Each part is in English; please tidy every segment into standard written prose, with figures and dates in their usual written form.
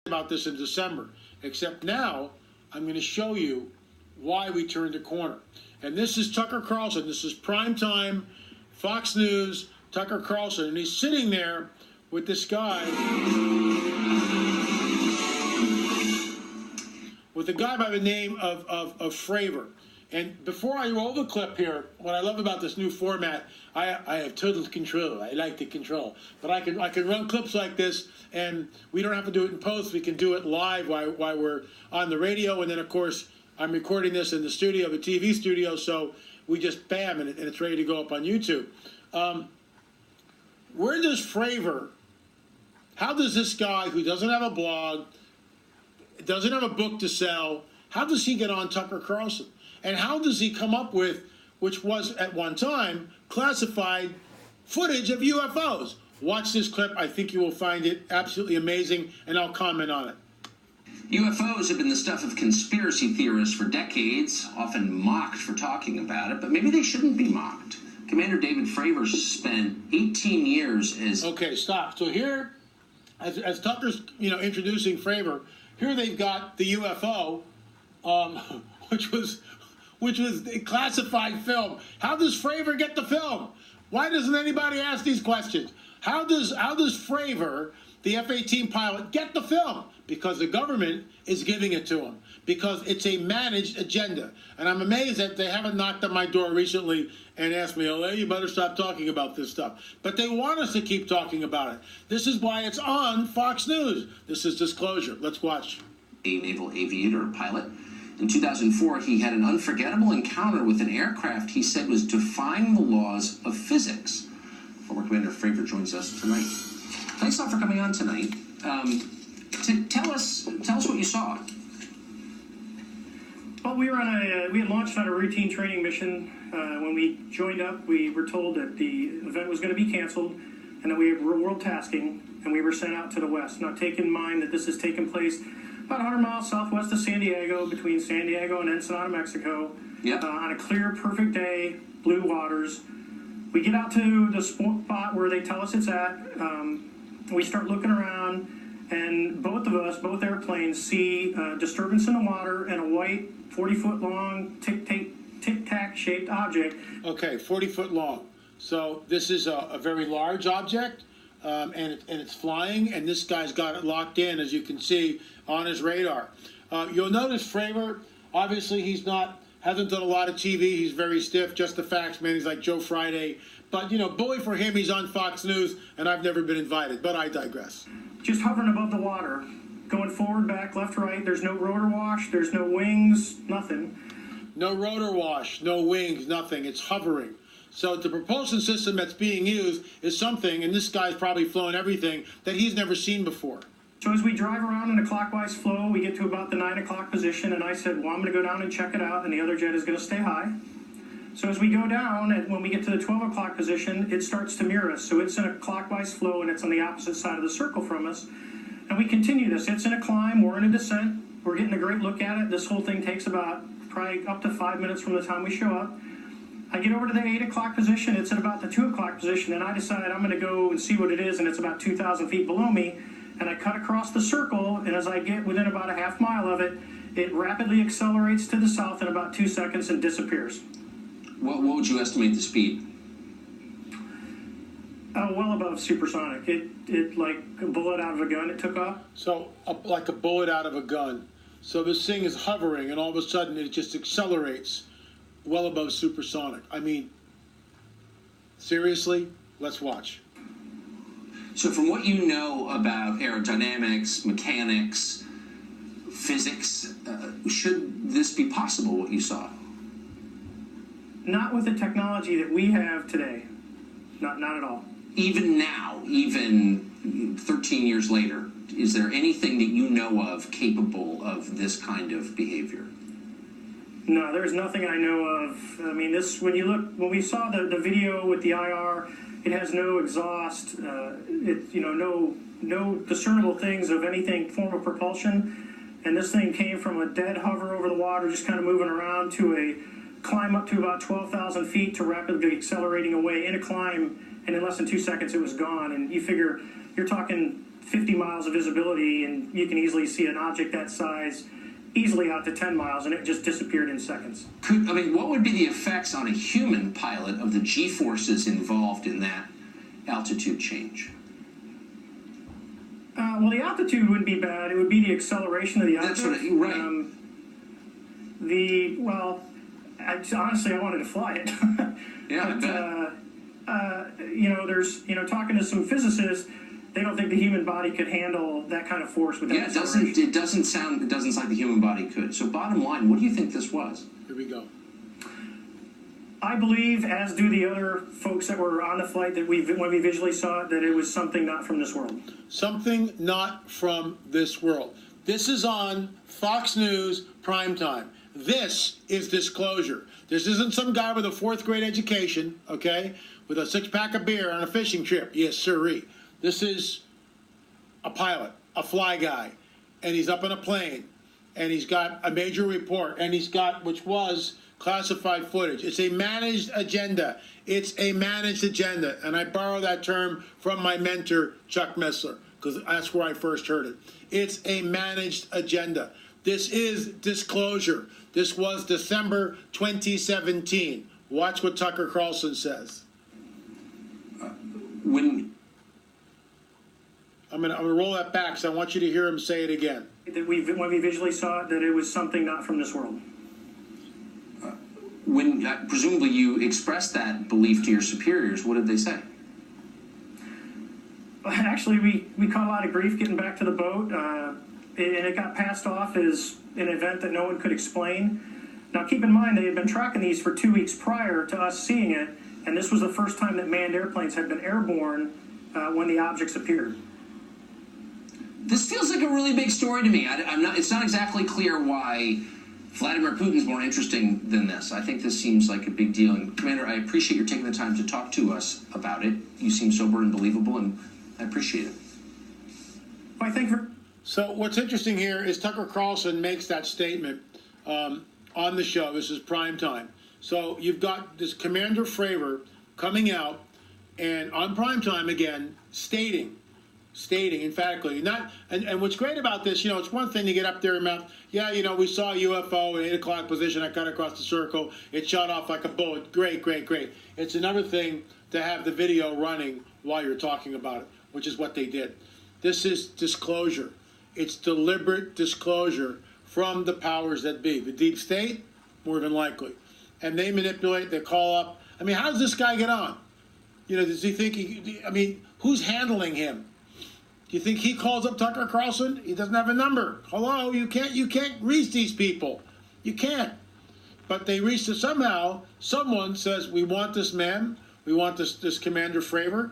about this in December, except now I'm going to show you why we turned the corner. And this is Tucker Carlson. This is primetime Fox News, Tucker Carlson, and he's sitting there with this guy, with a guy by the name of Fravor. And before I roll the clip here, what I love about this new format, I have total control. I like the control. But I can run clips like this, and we don't have to do it in post. We can do it live while we're on the radio. And then, of course, I'm recording this in the studio, the TV studio, so we just bam, and it's ready to go up on YouTube. Where does Fravor, how does this guy who doesn't have a blog, doesn't have a book to sell, how does he get on Tucker Carlson? And how does he come up with, which was at one time, classified footage of UFOs? Watch this clip. I think you will find it absolutely amazing, and I'll comment on it. UFOs have been the stuff of conspiracy theorists for decades, often mocked for talking about it, but maybe they shouldn't be mocked. Commander David Fravor spent 18 years as... Okay, stop. So here, as Tucker's introducing Fravor, here they've got the UFO, which was a classified film. How does Fravor get the film? Why doesn't anybody ask these questions? How does Fravor, the F-18 pilot, get the film? Because the government is giving it to him. Because it's a managed agenda. And I'm amazed that they haven't knocked on my door recently and asked me, oh, you better stop talking about this stuff. But they want us to keep talking about it. This is why it's on Fox News. This is disclosure. Let's watch. A naval aviator pilot. In 2004, he had an unforgettable encounter with an aircraft he said was defying the laws of physics. Former Commander Fravor joins us tonight. Thanks a lot for coming on tonight. Tell us what you saw. Well, we had launched on a routine training mission. When we joined up, we were told that the event was going to be canceled and that we had real-world tasking, and we were sent out to the west. Now, take in mind that this has taken place about 100 miles southwest of San Diego, between San Diego and Ensenada, Mexico. Yep. On a clear, perfect day, blue waters. We get out to the spot where they tell us it's at. We start looking around, and both airplanes see disturbance in the water and a white 40-foot long tic-tac shaped object. Okay, 40-foot long. So this is a very large object, and it's flying, and this guy's got it locked in, as you can see, on his radar. You'll notice Fravor, obviously hasn't done a lot of TV. He's very stiff, just the facts, man. He's like Joe Friday. But, bully for him, he's on Fox News, and I've never been invited. But I digress. Just hovering above the water, going forward, back, left, right. There's no rotor wash. There's no wings, nothing. No rotor wash, no wings, nothing. It's hovering. So the propulsion system that's being used is something, and this guy's probably flown everything, that he's never seen before. So as we drive around in a clockwise flow, we get to about the 9 o'clock position, and I said, well, I'm going to go down and check it out, and the other jet is going to stay high. So as we go down, and when we get to the 12 o'clock position, it starts to mirror us. So it's in a clockwise flow, and it's on the opposite side of the circle from us. And we continue this. It's in a climb. We're in a descent. We're getting a great look at it. This whole thing takes about probably up to 5 minutes from the time we show up. I get over to the 8 o'clock position. It's at about the 2 o'clock position, and I decide I'm going to go and see what it is, and it's about 2,000 feet below me. And I cut across the circle, and as I get within about a half mile of it, it rapidly accelerates to the south in about 2 seconds and disappears. What would you estimate the speed? Well above supersonic. It like a bullet out of a gun, it took off. So like a bullet out of a gun. So this thing is hovering, and all of a sudden it just accelerates well above supersonic. I mean, seriously? Let's watch. So from what you know about aerodynamics, mechanics, physics, should this be possible, what you saw? Not with the technology that we have today. Not at all. Even now, even 13 years later, is there anything that you know of capable of this kind of behavior? No, there's nothing I know of. I mean, when we saw the video with the IR, it has no exhaust, no discernible things of anything form of propulsion. And this thing came from a dead hover over the water, just kind of moving around, to a climb up to about 12,000 feet to rapidly accelerating away in a climb. And in less than 2 seconds, it was gone. And you figure you're talking 50 miles of visibility, and you can easily see an object that size easily out to 10 miles, and it just disappeared in seconds. What would be the effects on a human pilot of the G-forces involved in that altitude change? Well, the altitude wouldn't be bad. It would be the acceleration of the object. That's right. Honestly, I wanted to fly it. Yeah, but, talking to some physicists, they don't think the human body could handle that kind of force with that acceleration. It doesn't sound like the human body could. So bottom line, what do you think this was? Here we go. I believe, as do the other folks that were on the flight, that when we visually saw it, that it was something not from this world. Something not from this world. This is on Fox News primetime. This is disclosure. This isn't some guy with a 4th grade education, okay, with a 6-pack of beer on a fishing trip. Yes, sirree. This is a pilot, a fly guy, and he's up in a plane, and he's got a major report, and he's got, which was classified footage. It's a managed agenda. It's a managed agenda, and I borrow that term from my mentor, Chuck Missler, because that's where I first heard it. It's a managed agenda. This is disclosure. This was December 2017. Watch what Tucker Carlson says. I'm gonna roll that back, so I want you to hear him say it again. That when we visually saw it, that it was something not from this world. When presumably you expressed that belief to your superiors, what did they say? Actually, we caught a lot of grief getting back to the boat, and it got passed off as an event that no one could explain. Now, keep in mind, they had been tracking these for 2 weeks prior to us seeing it, and this was the first time that manned airplanes had been airborne when the objects appeared. This feels like a really big story to me. It's not exactly clear why Vladimir Putin's more interesting than this. I think this seems like a big deal. And Commander, I appreciate your taking the time to talk to us about it. You seem sober and believable, and I appreciate it. I think. So what's interesting here is Tucker Carlson makes that statement on the show. This is prime time. So you've got this Commander Fravor coming out and on prime time again stating emphatically, and what's great about this, it's one thing to get up there and mouth, we saw a UFO at 8 o'clock position, I cut across the circle, it shot off like a bullet, great. It's another thing to have the video running while you're talking about it, which is what they did. This is disclosure. It's deliberate disclosure from the powers that be. The deep state, more than likely. And they manipulate, they call up. I mean, how does this guy get on? Does he think who's handling him? Do you think he calls up Tucker Carlson? He doesn't have a number. Hello, you can't reach these people. You can't. But they reached it somehow. Someone says, we want this man. We want this Commander Fravor.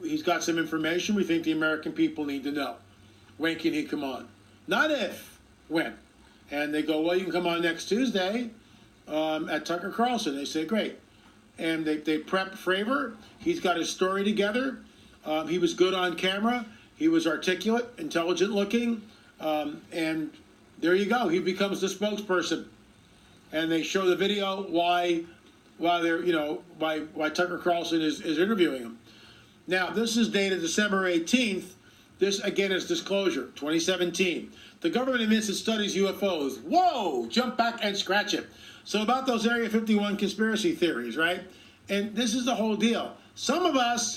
He's got some information we think the American people need to know. When can he come on? Not if, when. And they go, well, you can come on next Tuesday at Tucker Carlson. They say, great. And they prep Fravor. He's got his story together. He was good on camera. He was articulate, intelligent looking, and there you go. He becomes the spokesperson, and they show the video why Tucker Carlson is interviewing him. Now, this is dated December 18th. This again is disclosure, 2017. The government admits it studies UFOs. Whoa! Jump back and scratch it. So about those Area 51 conspiracy theories, right? And this is the whole deal. Some of us,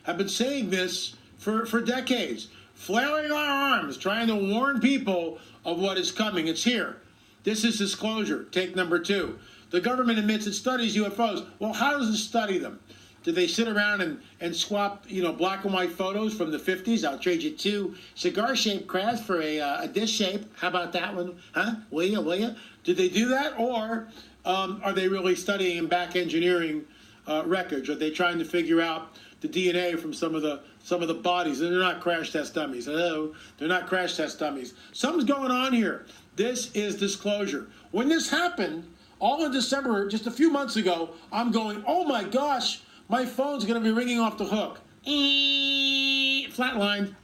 have been saying this for decades, flailing our arms, trying to warn people of what is coming. It's here. This is disclosure. Take number 2. The government admits it studies UFOs. Well, how does it study them? Do they sit around and swap, black and white photos from the 50s? I'll trade you 2 cigar-shaped crafts for a dish shape. How about that one? Huh? Will ya? Do they do that? Or are they really studying and back engineering records? Are they trying to figure out the DNA from some of the bodies? And they're not crash test dummies. Hello, they're not crash test dummies. Something's going on here. This is disclosure. When this happened, all in December, just a few months ago, I'm going, oh my gosh, my phone's going to be ringing off the hook. Flatlined.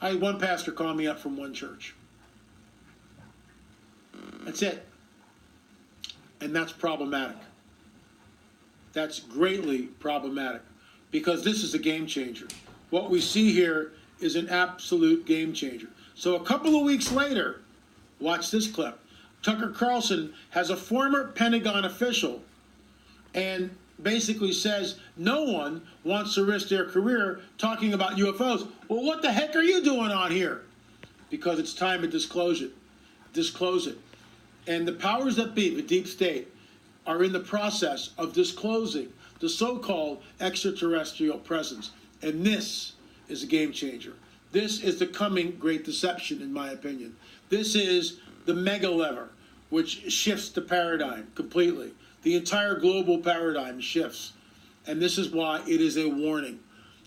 I had one pastor call me up from one church. That's it. And that's problematic. That's greatly problematic because this is a game changer. What we see here is an absolute game changer. So a couple of weeks later, watch this clip. Tucker Carlson has a former Pentagon official and basically says no one wants to risk their career talking about UFOs. Well, what the heck are you doing on here? Because it's time to disclose it. Disclose it. And the powers that be, the deep state, are in the process of disclosing the so-called extraterrestrial presence. And this is a game changer. This is the coming great deception, in my opinion. This is the mega lever, which shifts the paradigm completely. The entire global paradigm shifts. And this is why it is a warning.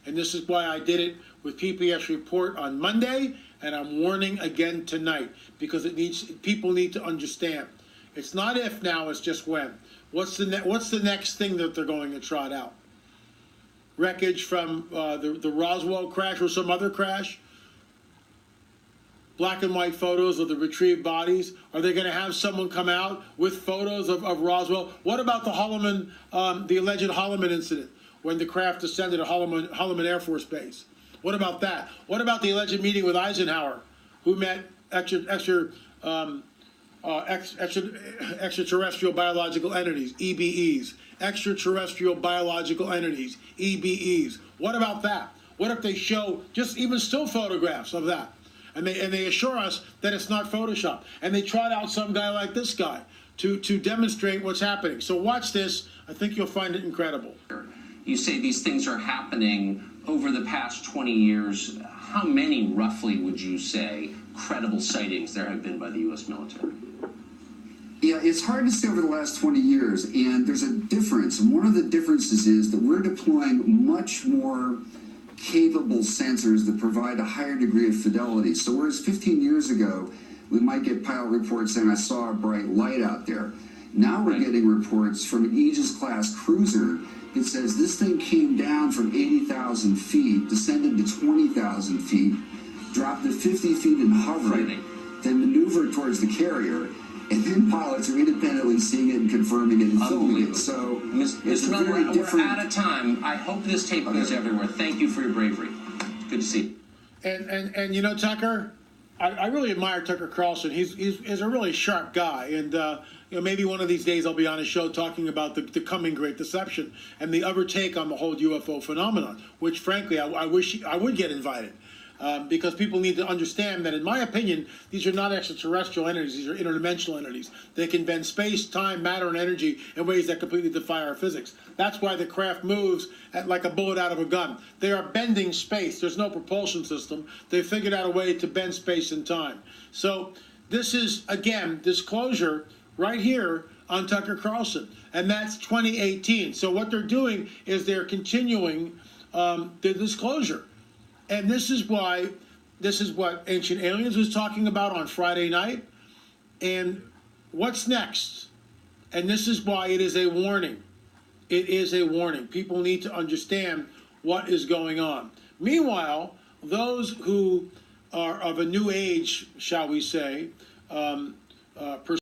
And this is why I did it with PPS Report on Monday, and I'm warning again tonight, because people need to understand. It's not if now, it's just when. What's the next thing that they're going to trot out? Wreckage from the Roswell crash or some other crash? Black and white photos of the retrieved bodies? Are they going to have someone come out with photos of Roswell? What about the the alleged Holloman incident when the craft descended at Holloman Air Force Base? What about that? What about the alleged meeting with Eisenhower, who met extraterrestrial biological entities, EBEs, extraterrestrial biological entities, EBEs? What about that? What if they show just even still photographs of that? And they assure us that it's not Photoshop. And they trot out some guy like this guy to demonstrate what's happening. So watch this. I think you'll find it incredible. You say these things are happening over the past 20 years. How many, roughly, would you say, credible sightings there have been by the U.S. military? Yeah, it's hard to say over the last 20 years, and there's a difference. And one of the differences is that we're deploying much more capable sensors that provide a higher degree of fidelity. So whereas 15 years ago, we might get pilot reports saying, I saw a bright light out there. Now we're getting reports from an Aegis-class cruiser that says this thing came down from 80,000 feet, descended to 20,000 feet, dropped to 50 feet and hovered, then maneuvered towards the carrier, and then pilots are independently seeing it and confirming it and filming it. So it's a very different... We're out of time. I hope this tape goes everywhere. Thank you for your bravery. Good to see you. And you know, Tucker, I really admire Tucker Carlson. He's a really sharp guy, and maybe one of these days I'll be on his show talking about the coming great deception and the other take on the whole UFO phenomenon, which frankly I wish I would get invited. Because people need to understand that, in my opinion, these are not extraterrestrial entities. These are interdimensional entities. They can bend space, time, matter, and energy in ways that completely defy our physics. That's why the craft moves like a bullet out of a gun. They are bending space. There's no propulsion system. They figured out a way to bend space and time. So this is, again, disclosure right here on Tucker Carlson. And that's 2018. So what they're doing is they're continuing the disclosure. And this is what Ancient Aliens was talking about on Friday night. And what's next? And this is why it is a warning. It is a warning. People need to understand what is going on. Meanwhile, those who are of a new age, shall we say,